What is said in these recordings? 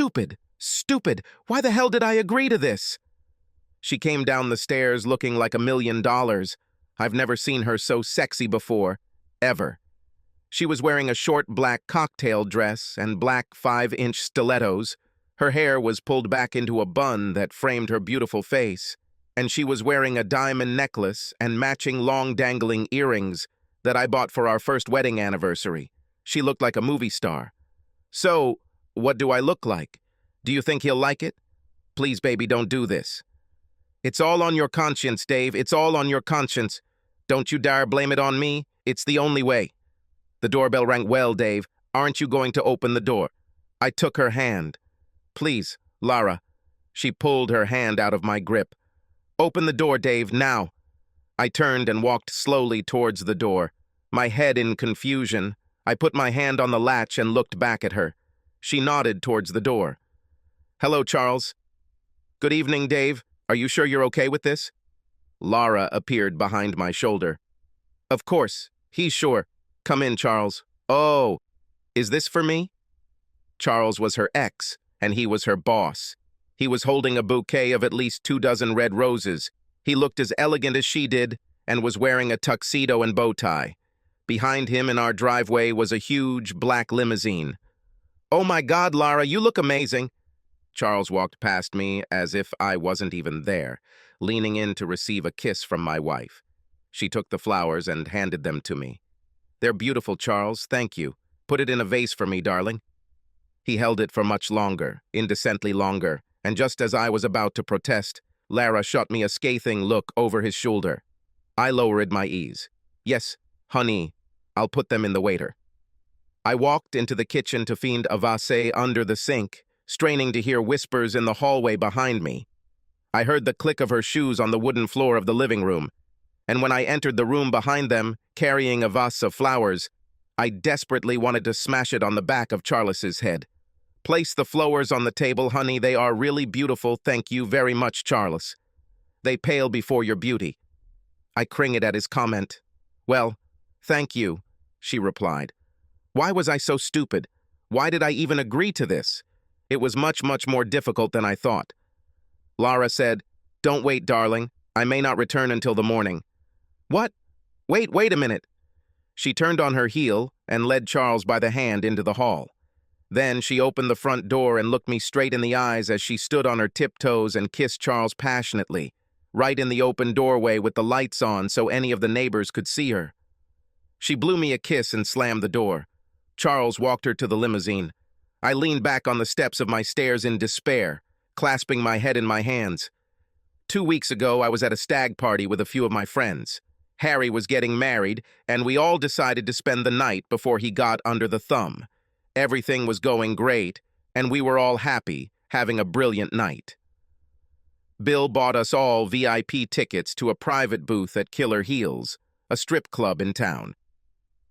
Stupid! Stupid! Why the hell did I agree to this? She came down the stairs looking like $1,000,000. I've never seen her so sexy before, ever. She was wearing a short black cocktail dress and black 5-inch stilettos. Her hair was pulled back into a bun that framed her beautiful face, and she was wearing a diamond necklace and matching long dangling earrings that I bought for our first wedding anniversary. She looked like a movie star. So, what do I look like? Do you think he'll like it? Please, baby, don't do this. It's all on your conscience, Dave. It's all on your conscience. Don't you dare blame it on me. It's the only way. The doorbell rang. Well, Dave, aren't you going to open the door? I took her hand. Please, Lara. She pulled her hand out of my grip. Open the door, Dave, now. I turned and walked slowly towards the door, my head in confusion. I put my hand on the latch and looked back at her. She nodded towards the door. Hello, Charles. Good evening, Dave. Are you sure you're okay with this? Lara appeared behind my shoulder. Of course. He's sure. Come in, Charles. Oh, is this for me? Charles was her ex, and he was her boss. He was holding a bouquet of at least 24 red roses. He looked as elegant as she did and was wearing a tuxedo and bow tie. Behind him in our driveway was a huge black limousine. Oh my God, Lara, you look amazing. Charles walked past me as if I wasn't even there, leaning in to receive a kiss from my wife. She took the flowers and handed them to me. They're beautiful, Charles, thank you. Put it in a vase for me, darling. He held it for much longer, indecently longer, and just as I was about to protest, Lara shot me a scathing look over his shoulder. I lowered my ease. Yes, honey, I'll put them in the waiter. I walked into the kitchen to find a vase under the sink, straining to hear whispers in the hallway behind me. I heard the click of her shoes on the wooden floor of the living room, and when I entered the room behind them, carrying a vase of flowers, I desperately wanted to smash it on the back of Charles's head. Place the flowers on the table, honey. They are really beautiful. Thank you very much, Charles. They pale before your beauty. I cringed at his comment. Well, thank you, she replied. Why was I so stupid? Why did I even agree to this? It was much, much more difficult than I thought. Lara said, Don't wait, darling. I may not return until the morning. What? Wait a minute. She turned on her heel and led Charles by the hand into the hall. Then she opened the front door and looked me straight in the eyes as she stood on her tiptoes and kissed Charles passionately, right in the open doorway with the lights on so any of the neighbors could see her. She blew me a kiss and slammed the door. Charles walked her to the limousine. I leaned back on the steps of my stairs in despair, clasping my head in my hands. 2 weeks ago, I was at a stag party with a few of my friends. Harry was getting married, and we all decided to spend the night before he got under the thumb. Everything was going great, and we were all happy, having a brilliant night. Bill bought us all VIP tickets to a private booth at Killer Heels, a strip club in town.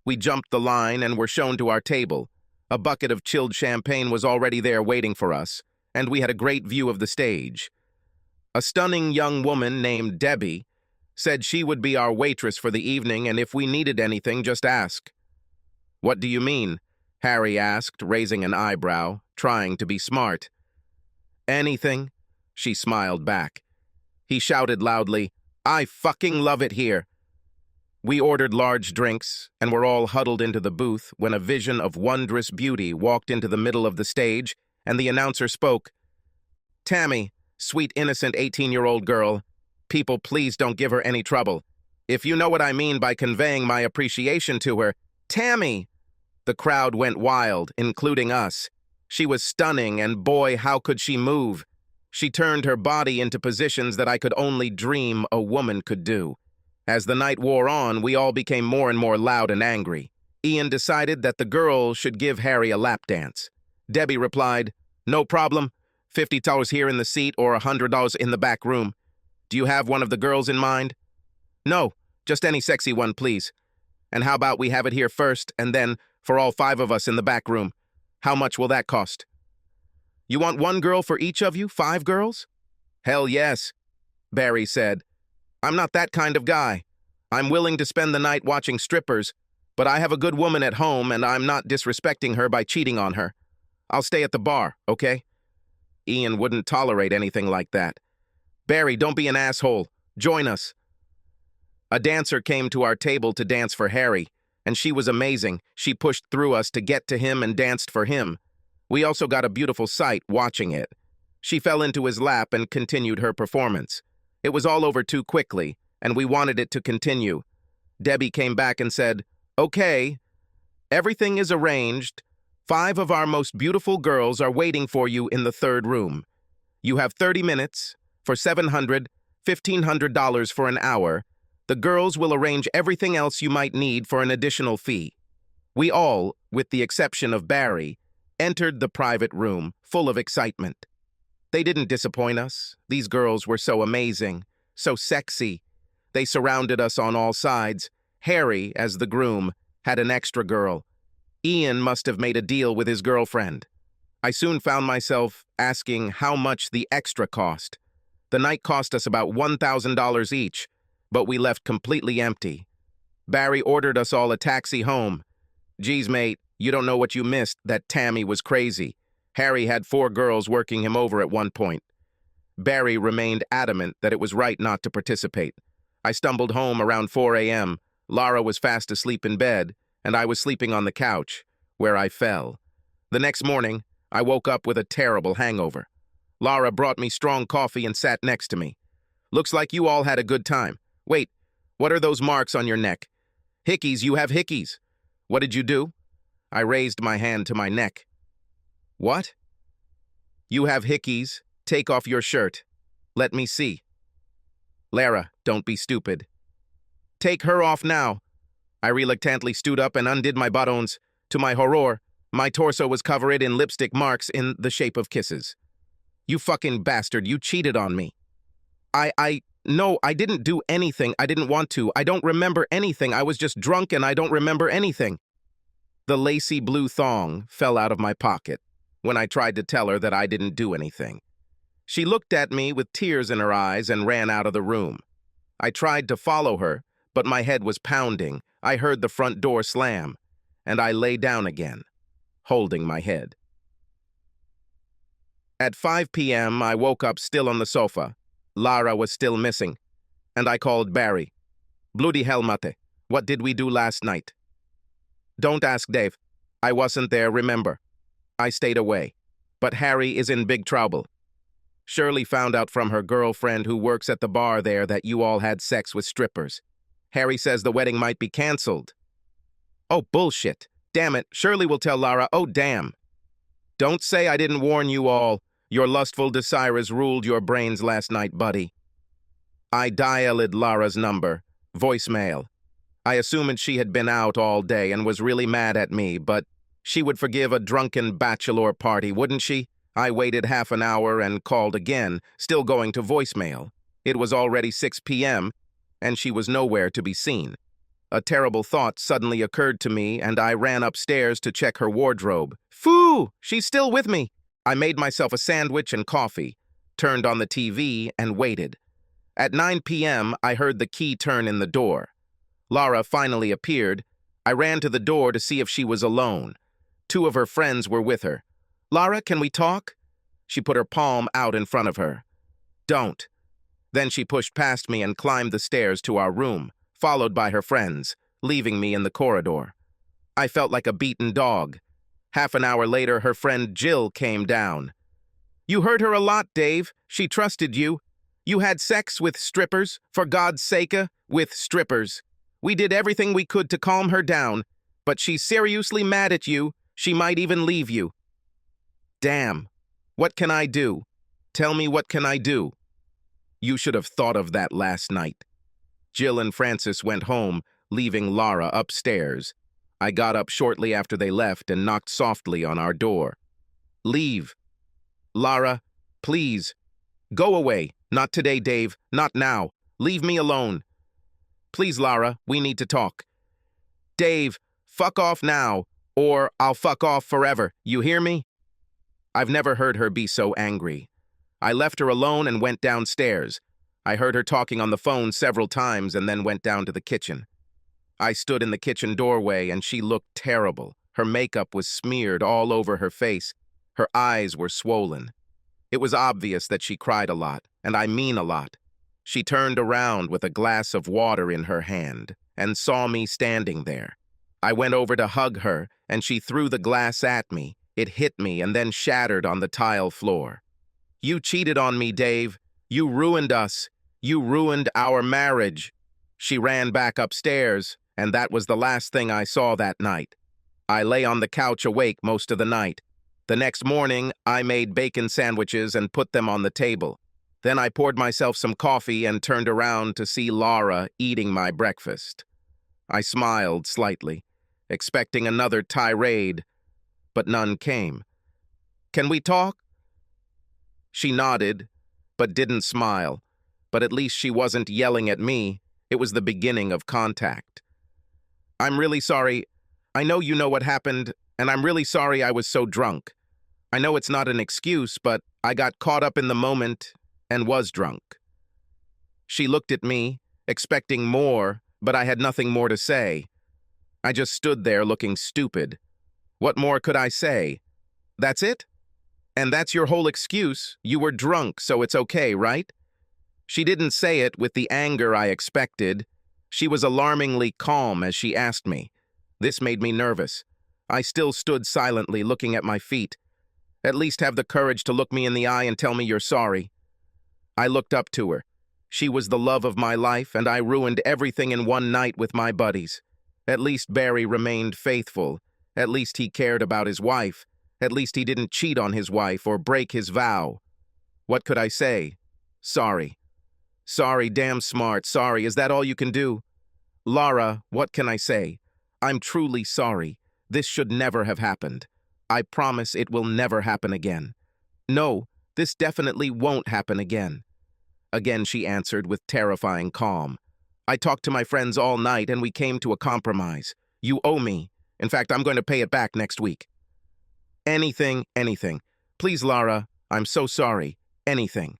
We jumped the line and were shown to our table. A bucket of chilled champagne was already there waiting for us, and we had a great view of the stage. A stunning young woman named Debbie said she would be our waitress for the evening, and if we needed anything, just ask. What do you mean? Harry asked, raising an eyebrow, trying to be smart. Anything, she smiled back. He shouted loudly, I fucking love it here. We ordered large drinks and were all huddled into the booth when a vision of wondrous beauty walked into the middle of the stage and the announcer spoke. Tammy, sweet innocent 18-year-old girl, people please don't give her any trouble. If you know what I mean by conveying my appreciation to her, Tammy! The crowd went wild, including us. She was stunning, and boy, how could she move. She turned her body into positions that I could only dream a woman could do. As the night wore on, we all became more and more loud and angry. Ian decided that the girl should give Harry a lap dance. Debbie replied, No problem. $50 here in the seat or $100 in the back room. Do you have one of the girls in mind? No, just any sexy one, please. And how about we have it here first, and then for all 5 of us in the back room? How much will that cost? You want 1 girl for each of you? 5 girls? Hell yes, Barry said. I'm not that kind of guy. I'm willing to spend the night watching strippers, but I have a good woman at home and I'm not disrespecting her by cheating on her. I'll stay at the bar, okay? Ian wouldn't tolerate anything like that. Barry, don't be an asshole. Join us. A dancer came to our table to dance for Harry, and she was amazing. She pushed through us to get to him and danced for him. We also got a beautiful sight watching it. She fell into his lap and continued her performance. It was all over too quickly, and we wanted it to continue. Debbie came back and said, "Okay, everything is arranged. 5 of our most beautiful girls are waiting for you in the 3rd room. You have 30 minutes for $1,500 for an hour. The girls will arrange everything else you might need for an additional fee." We all, with the exception of Barry, entered the private room, full of excitement. They didn't disappoint us. These girls were so amazing, so sexy. They surrounded us on all sides. Harry, as the groom, had an extra girl. Ian must have made a deal with his girlfriend. I soon found myself asking how much the extra cost. The night cost us about $1,000 each, but we left completely empty. Barry ordered us all a taxi home. "Geez, mate, you don't know what you missed. That Tammy was crazy. Harry had 4 girls working him over at one point." Barry remained adamant that it was right not to participate. I stumbled home around 4 a.m. Lara was fast asleep in bed, and I was sleeping on the couch, where I fell. The next morning, I woke up with a terrible hangover. Lara brought me strong coffee and sat next to me. "Looks like you all had a good time. Wait, what are those marks on your neck?" "Hickeys, you have hickeys." "What did you do?" I raised my hand to my neck. "What?" "You have hickeys. Take off your shirt. Let me see." "Lara, don't be stupid." "Take her off now." I reluctantly stood up and undid my buttons. To my horror, my torso was covered in lipstick marks in the shape of kisses. "You fucking bastard, you cheated on me." No, I didn't do anything. I didn't want to. I don't remember anything. I was just drunk and I don't remember anything." The lacy blue thong fell out of my pocket when I tried to tell her that I didn't do anything. She looked at me with tears in her eyes and ran out of the room. I tried to follow her, but my head was pounding. I heard the front door slam, and I lay down again, holding my head. At 5 p.m., I woke up still on the sofa. Lara was still missing, and I called Barry. "Bloody hell, mate, what did we do last night?" "Don't ask Dave. I wasn't there, remember. I stayed away. But Harry is in big trouble. Shirley found out from her girlfriend who works at the bar there that you all had sex with strippers. Harry says the wedding might be canceled." "Oh, bullshit. Damn it, Shirley will tell Lara. Oh, damn." "Don't say I didn't warn you all. Your lustful desires ruled your brains last night, buddy." I dialed Lara's number, voicemail. I assumed she had been out all day and was really mad at me, but she would forgive a drunken bachelor party, wouldn't she? I waited half an hour and called again, still going to voicemail. It was already 6 p.m., and she was nowhere to be seen. A terrible thought suddenly occurred to me, and I ran upstairs to check her wardrobe. Phoo! She's still with me! I made myself a sandwich and coffee, turned on the TV, and waited. At 9 p.m., I heard the key turn in the door. Lara finally appeared. I ran to the door to see if she was alone. 2 of her friends were with her. "Lara, can we talk?" She put her palm out in front of her. "Don't." Then she pushed past me and climbed the stairs to our room, followed by her friends, leaving me in the corridor. I felt like a beaten dog. Half an hour later, her friend Jill came down. "You hurt her a lot, Dave. She trusted you. You had sex with strippers, for God's sake, with strippers. We did everything we could to calm her down, but she's seriously mad at you. She might even leave you." Damn. What can I do? Tell me, what can I do? You should have thought of that last night. Jill and Francis went home, leaving Lara upstairs. I got up shortly after they left and knocked softly on our door. "Leave. Lara, please. Go away. Not today, Dave. Not now. Leave me alone. Please, Lara, we need to talk." "Dave, fuck off now, or I'll fuck off forever. You hear me?" I've never heard her be so angry. I left her alone and went downstairs. I heard her talking on the phone several times and then went down to the kitchen. I stood in the kitchen doorway and she looked terrible. Her makeup was smeared all over her face. Her eyes were swollen. It was obvious that she cried a lot, and I mean a lot. She turned around with a glass of water in her hand and saw me standing there. I went over to hug her, and she threw the glass at me. It hit me and then shattered on the tile floor. "You cheated on me, Dave. You ruined us. You ruined our marriage." She ran back upstairs, and that was the last thing I saw that night. I lay on the couch awake most of the night. The next morning, I made bacon sandwiches and put them on the table. Then I poured myself some coffee and turned around to see Laura eating my breakfast. I smiled slightly, expecting another tirade, but none came. "Can we talk?" She nodded, but didn't smile. But at least she wasn't yelling at me. It was the beginning of contact. "I'm really sorry. I know you know what happened, and I'm really sorry I was so drunk. I know it's not an excuse, but I got caught up in the moment and was drunk." She looked at me, expecting more, but I had nothing more to say. I just stood there looking stupid. What more could I say? "That's it? And that's your whole excuse? You were drunk, so it's okay, right?" She didn't say it with the anger I expected. She was alarmingly calm as she asked me. This made me nervous. I still stood silently looking at my feet. "At least have the courage to look me in the eye and tell me you're sorry." I looked up to her. She was the love of my life, and I ruined everything in one night with my buddies. At least Barry remained faithful. At least he cared about his wife. At least he didn't cheat on his wife or break his vow. What could I say? Sorry. Sorry, damn smart, sorry, is that all you can do? "Laura, what can I say? I'm truly sorry. This should never have happened. I promise it will never happen again. No, this definitely won't happen again." Again she answered with terrifying calm. "I talked to my friends all night and we came to a compromise. You owe me. In fact, I'm going to pay it back next week." "Anything, anything. Please, Laura, I'm so sorry. Anything."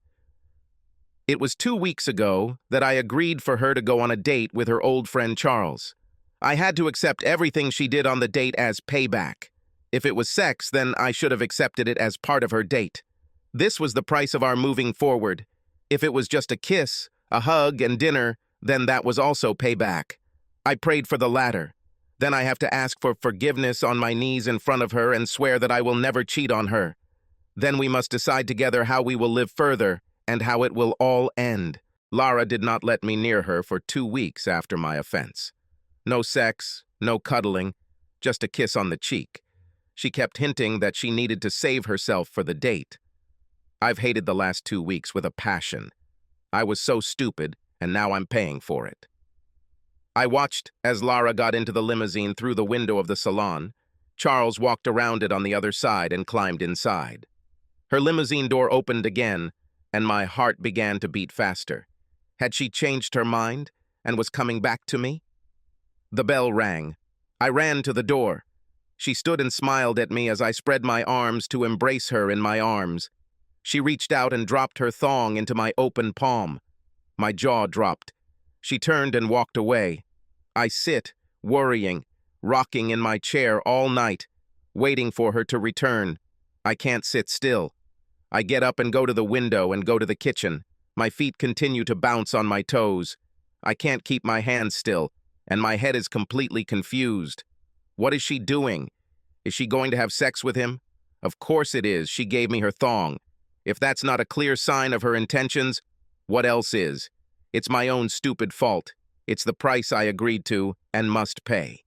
It was 2 weeks ago that I agreed for her to go on a date with her old friend Charles. I had to accept everything she did on the date as payback. If it was sex, then I should have accepted it as part of her date. This was the price of our moving forward. If it was just a kiss, a hug, and dinner, then that was also payback. I prayed for the latter. Then I have to ask for forgiveness on my knees in front of her and swear that I will never cheat on her. Then we must decide together how we will live further and how it will all end. Lara did not let me near her for 2 weeks after my offense. No sex, no cuddling, just a kiss on the cheek. She kept hinting that she needed to save herself for the date. I've hated the last 2 weeks with a passion. I was so stupid, and now I'm paying for it. I watched as Lara got into the limousine through the window of the salon. Charles walked around it on the other side and climbed inside. Her limousine door opened again, and my heart began to beat faster. Had she changed her mind and was coming back to me? The bell rang. I ran to the door. She stood and smiled at me as I spread my arms to embrace her in my arms. She reached out and dropped her thong into my open palm. My jaw dropped. She turned and walked away. I sit, worrying, rocking in my chair all night, waiting for her to return. I can't sit still. I get up and go to the window and go to the kitchen. My feet continue to bounce on my toes. I can't keep my hands still, and my head is completely confused. What is she doing? Is she going to have sex with him? Of course it is. She gave me her thong. If that's not a clear sign of her intentions, what else is? It's my own stupid fault. It's the price I agreed to and must pay.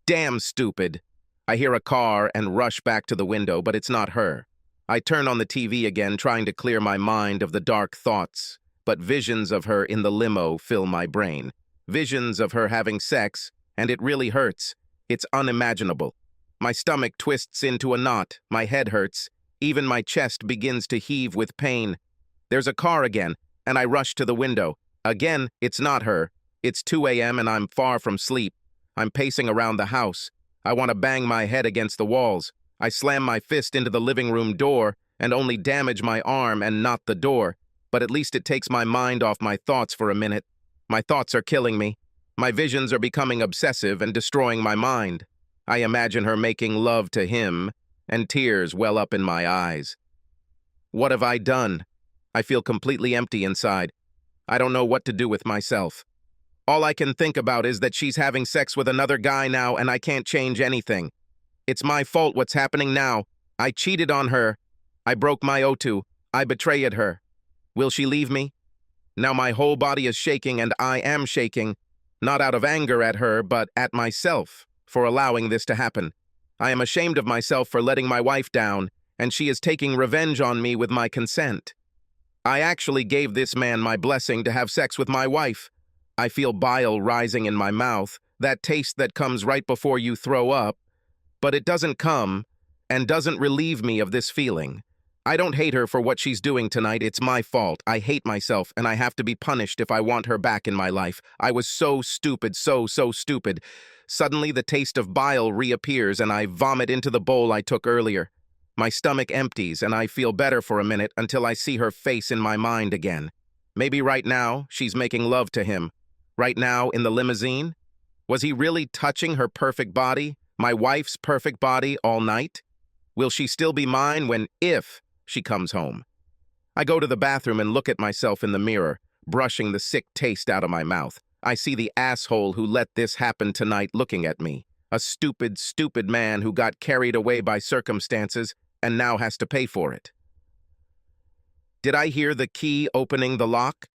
Damn stupid. I hear a car and rush back to the window, but it's not her. I turn on the TV again, trying to clear my mind of the dark thoughts, but visions of her in the limo fill my brain. Visions of her having sex, and it really hurts. It's unimaginable. My stomach twists into a knot, my head hurts, even my chest begins to heave with pain. There's a car again, and I rush to the window. Again, it's not her. It's 2 a.m. and I'm far from sleep. I'm pacing around the house. I want to bang my head against the walls. I slam my fist into the living room door and only damage my arm and not the door, but at least it takes my mind off my thoughts for a minute. My thoughts are killing me. My visions are becoming obsessive and destroying my mind. I imagine her making love to him, and tears well up in my eyes. What have I done? I feel completely empty inside. I don't know what to do with myself. All I can think about is that she's having sex with another guy now and I can't change anything. It's my fault what's happening now. I cheated on her. I broke my O2. I betrayed her. Will she leave me? Now my whole body is shaking and I am shaking, not out of anger at her, but at myself for allowing this to happen. I am ashamed of myself for letting my wife down, and she is taking revenge on me with my consent. I actually gave this man my blessing to have sex with my wife. I feel bile rising in my mouth, that taste that comes right before you throw up, but it doesn't come and doesn't relieve me of this feeling. I don't hate her for what she's doing tonight. It's my fault. I hate myself, and I have to be punished if I want her back in my life. I was so stupid, so stupid. Suddenly, the taste of bile reappears, and I vomit into the bowl I took earlier. My stomach empties, and I feel better for a minute until I see her face in my mind again. Maybe right now, she's making love to him. Right now, in the limousine? Was he really touching her perfect body, my wife's perfect body, all night? Will she still be mine if she comes home? I go to the bathroom and look at myself in the mirror, brushing the sick taste out of my mouth. I see the asshole who let this happen tonight looking at me. A stupid man who got carried away by circumstances and now has to pay for it. Did I hear the key opening the lock?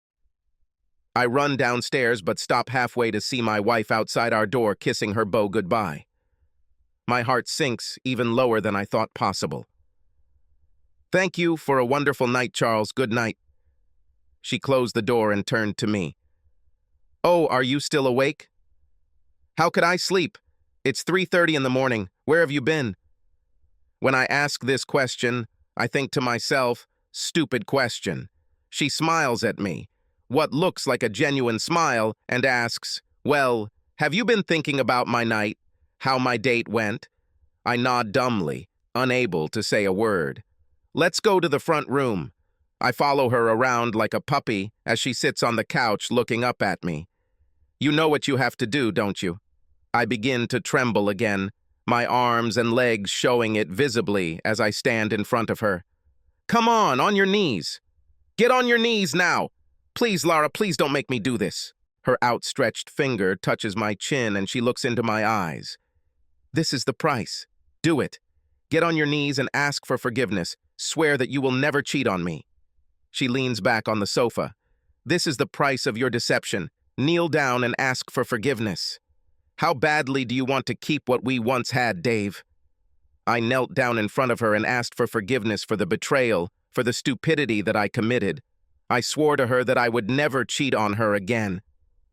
I run downstairs but stop halfway to see my wife outside our door kissing her beau goodbye. My heart sinks even lower than I thought possible. Thank you for a wonderful night, Charles. Good night. She closed the door and turned to me. Oh, are you still awake? How could I sleep? It's 3:30 in the morning. Where have you been? When I ask this question, I think to myself, stupid question. She smiles at me, what looks like a genuine smile, and asks, well, have you been thinking about my night? How my date went? I nod dumbly, unable to say a word. Let's go to the front room. I follow her around like a puppy as she sits on the couch looking up at me. You know what you have to do, don't you? I begin to tremble again, my arms and legs showing it visibly as I stand in front of her. Come on your knees. Get on your knees now. Please, Lara, please don't make me do this. Her outstretched finger touches my chin and she looks into my eyes. This is the price. Do it. Get on your knees and ask for forgiveness. Swear that you will never cheat on me. She leans back on the sofa. This is the price of your deception. Kneel down and ask for forgiveness. How badly do you want to keep what we once had, Dave? I knelt down in front of her and asked for forgiveness for the betrayal, for the stupidity that I committed. I swore to her that I would never cheat on her again.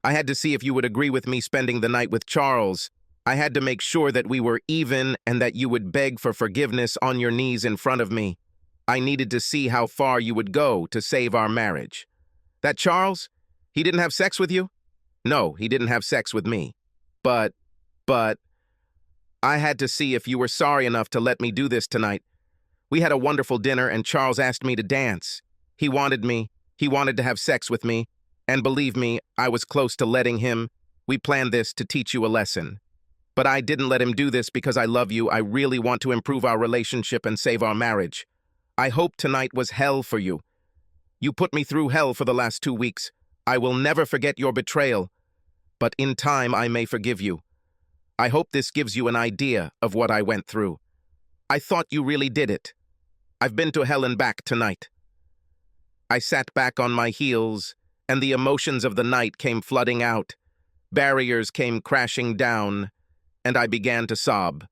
I had to see if you would agree with me spending the night with Charles. I had to make sure that we were even and that you would beg for forgiveness on your knees in front of me. I needed to see how far you would go to save our marriage. That Charles? He didn't have sex with you? No, he didn't have sex with me. But, I had to see if you were sorry enough to let me do this tonight. We had a wonderful dinner and Charles asked me to dance. He wanted to have sex with me, and believe me, I was close to letting him. We planned this to teach you a lesson. But I didn't let him do this because I love you. I really want to improve our relationship and save our marriage. I hope tonight was hell for you. You put me through hell for the last 2 weeks. I will never forget your betrayal, but in time I may forgive you. I hope this gives you an idea of what I went through. I thought you really did it. I've been to hell and back tonight. I sat back on my heels, and the emotions of the night came flooding out. Barriers came crashing down, and I began to sob.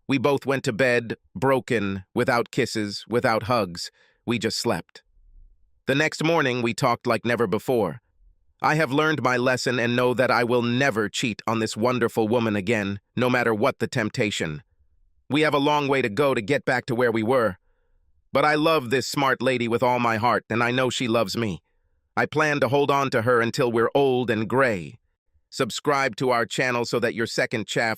We both went to bed, broken, without kisses, without hugs. We just slept. The next morning, we talked like never before. I have learned my lesson and know that I will never cheat on this wonderful woman again, no matter what the temptation. We have a long way to go to get back to where we were. But I love this smart lady with all my heart, and I know she loves me. I plan to hold on to her until we're old and gray. Subscribe to our channel so that your second chapter